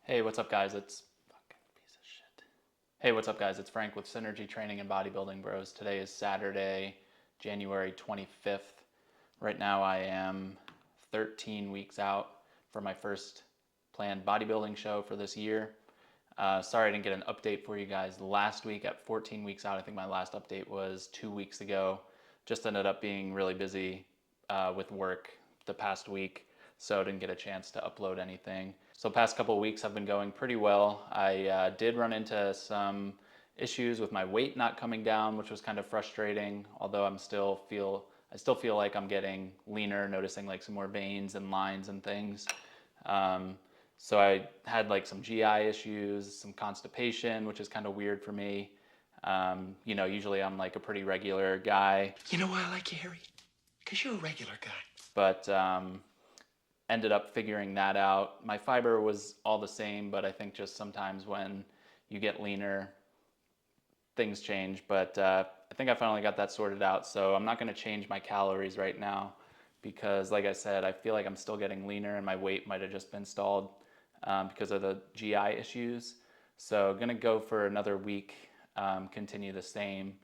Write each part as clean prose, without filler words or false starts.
Hey, what's up, guys? It's fucking piece of shit. Hey, what's up, guys? It's Frank with Synergy Training and Bodybuilding Bros. Today is Saturday, January 25th. Right now, I am 13 weeks out for my first planned bodybuilding show for this year. Sorry I didn't get an update for you guys last week at 14 weeks out. I think my last update was 2 weeks ago. Just ended up being really busy with work the past week, so didn't get a chance to upload anything. So past couple of weeks have been going pretty well. I did run into some issues with my weight not coming down, which was kind of frustrating, although I still feel like I'm getting leaner, noticing like some more veins and lines and things. So I had like some GI issues, some constipation, which is kind of weird for me. Usually I'm like a pretty regular guy. You know why I like you, Harry? Because you're a regular guy. But ended up figuring that out. My fiber was all the same, but I think just sometimes when you get leaner, things change. But I think I finally got that sorted out. So I'm not going to change my calories right now because, like I said, I feel like I'm still getting leaner and my weight might have just been stalled because of the GI issues. So going to go for another week, continue the same,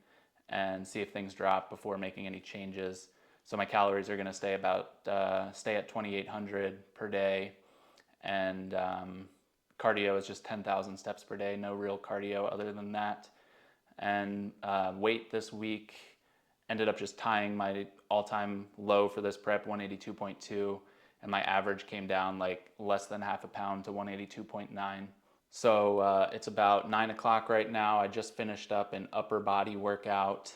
and see if things drop before making any changes. So my calories are going to stay at 2,800 per day, and cardio is just 10,000 steps per day. No real cardio other than that. And weight this week ended up just tying my all-time low for this prep, 182.2, and my average came down like less than half a pound to 182.9. So it's about 9 o'clock right now. I just finished up an upper body workout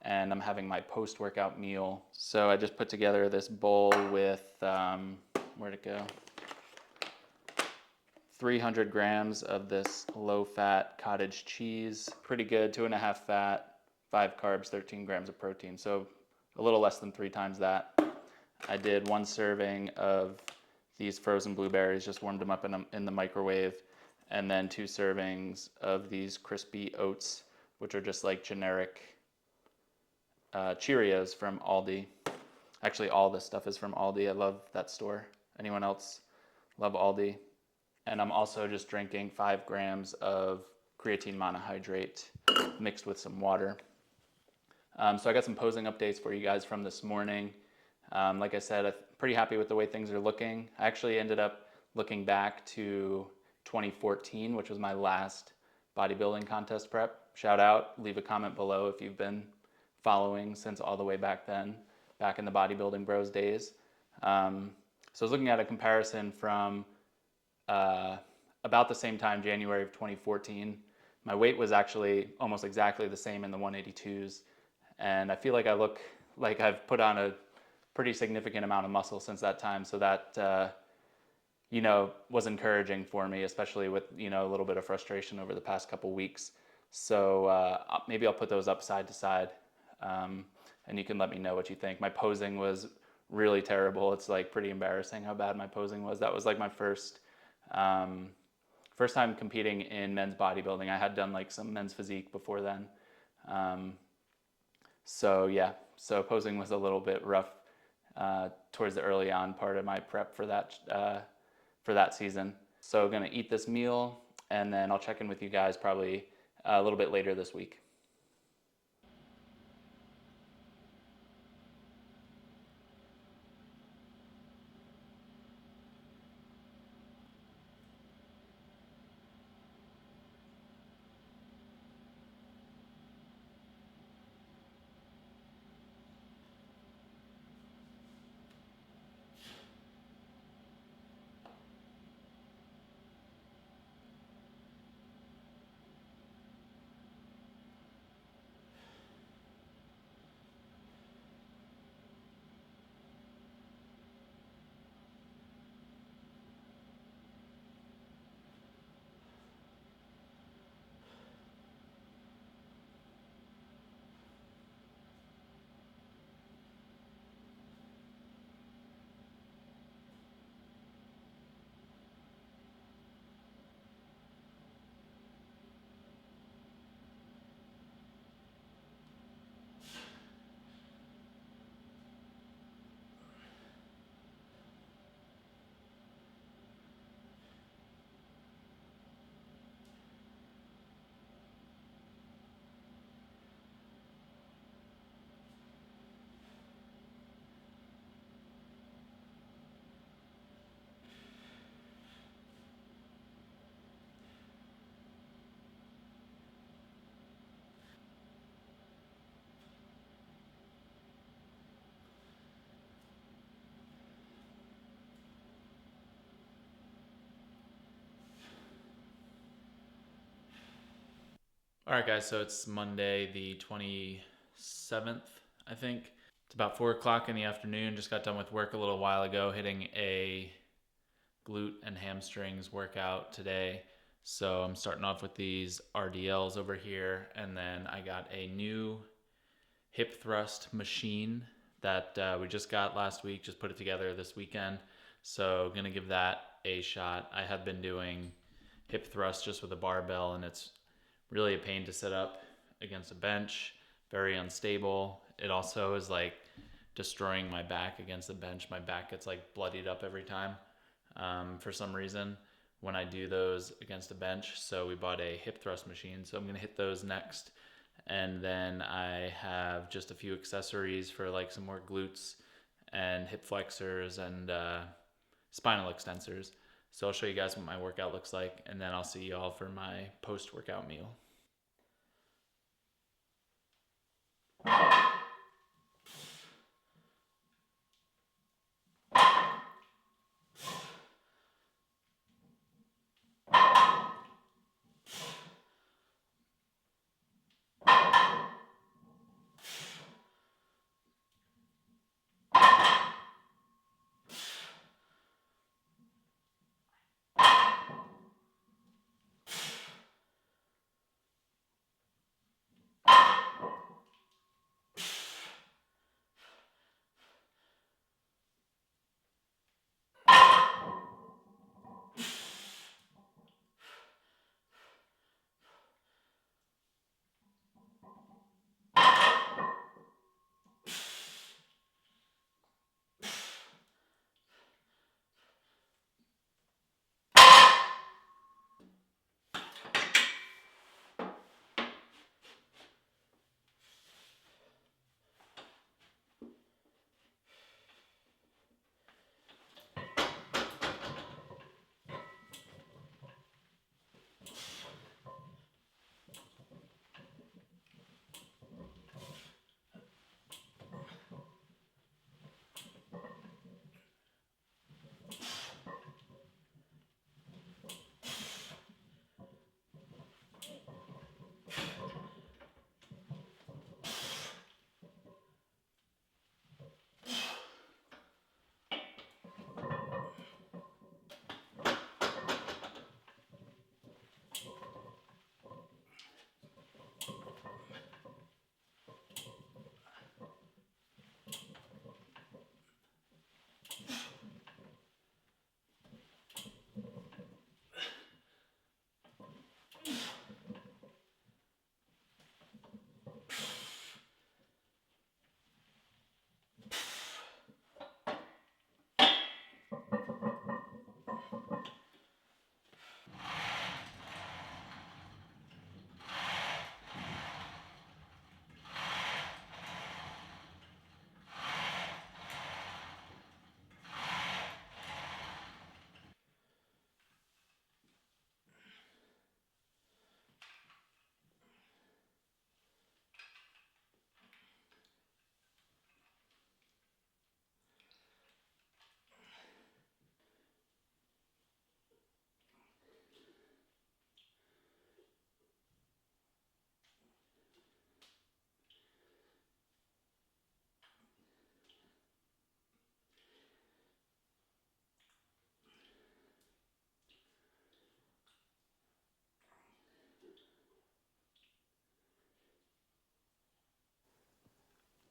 and I'm having my post-workout meal. So I just put together this bowl with, where'd it go? 300 grams of this low-fat cottage cheese. Pretty good, 2.5 fat, 5 carbs, 13 grams of protein. So a little less than 3 times that. I did 1 serving of these frozen blueberries, just warmed them up in the microwave, and then 2 servings of these crispy oats, which are just like generic Cheerios from Aldi. Actually, all this stuff is from Aldi. I love that store. Anyone else love Aldi? And I'm also just drinking 5 grams of creatine monohydrate mixed with some water. So I got some posing updates for you guys from this morning. Like I said, I'm pretty happy with the way things are looking. I actually ended up looking back to 2014, which was my last bodybuilding contest prep. Shout out, leave a comment below if you've been following since all the way back then, back in the bodybuilding bros days. So I was looking at a comparison from about the same time, January of 2014. My weight was actually almost exactly the same in the 182s, and I feel like I look like I've put on a pretty significant amount of muscle since that time. So that was encouraging for me, especially with a little bit of frustration over the past couple weeks. So maybe I'll put those up side to side, and you can let me know what you think. My posing was really terrible. It's like pretty embarrassing how bad my posing was. That was like my first time competing in men's bodybuilding. I had done like some men's physique before then. So posing was a little bit rough towards the early on part of my prep for that season. So I'm gonna eat this meal and then I'll check in with you guys probably a little bit later this week. All right, guys, so it's Monday the 27th, I think. It's about 4 o'clock in the afternoon. Just got done with work a little while ago, hitting a glute and hamstrings workout today. So I'm starting off with these RDLs over here, and then I got a new hip thrust machine that we just got last week, just put it together this weekend. So gonna give that a shot. I have been doing hip thrust just with a barbell, and it's really a pain to set up against a bench, very unstable. It also is like destroying my back against the bench. My back gets like bloodied up every time for some reason when I do those against a bench. So we bought a hip thrust machine. So I'm going to hit those next. And then I have just a few accessories for like some more glutes and hip flexors and spinal extensors. So I'll show you guys what my workout looks like, and then I'll see y'all for my post-workout meal.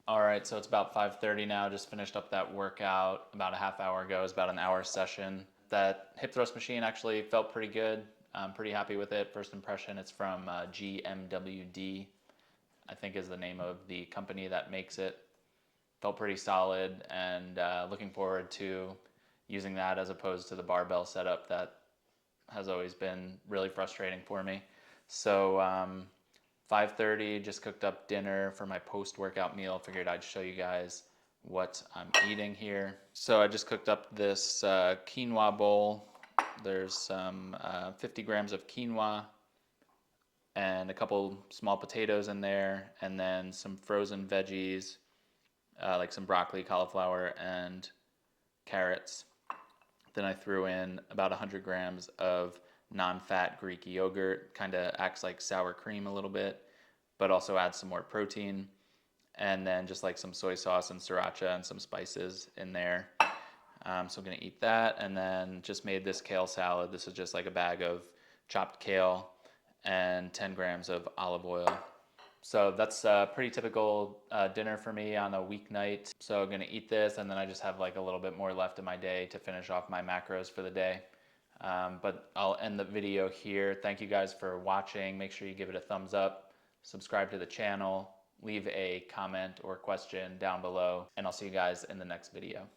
All right, so it's about 5:30 now. Just finished up that workout about a half hour ago. It was about an hour session. That hip thrust machine actually felt pretty good. I'm pretty happy with it. First impression, it's from GMWD, I think is the name of the company that makes it. Felt pretty solid, and looking forward to using that as opposed to the barbell setup that has always been really frustrating for me. So 5:30, just cooked up dinner for my post-workout meal. Figured I'd show you guys what I'm eating here. So I just cooked up this quinoa bowl. There's some 50 grams of quinoa and a couple small potatoes in there, and then some frozen veggies, like some broccoli, cauliflower, and carrots. Then I threw in about 100 grams of non-fat Greek yogurt, kind of acts like sour cream a little bit, but also adds some more protein. And then just like some soy sauce and sriracha and some spices in there. So I'm gonna eat that, and then just made this kale salad. This is just like a bag of chopped kale and 10 grams of olive oil. So that's a pretty typical dinner for me on a weeknight. So I'm gonna eat this, and then I just have like a little bit more left in my day to finish off my macros for the day. But I'll end the video here. Thank you guys for watching. Make sure you give it a thumbs up, subscribe to the channel, leave a comment or question down below, and I'll see you guys in the next video.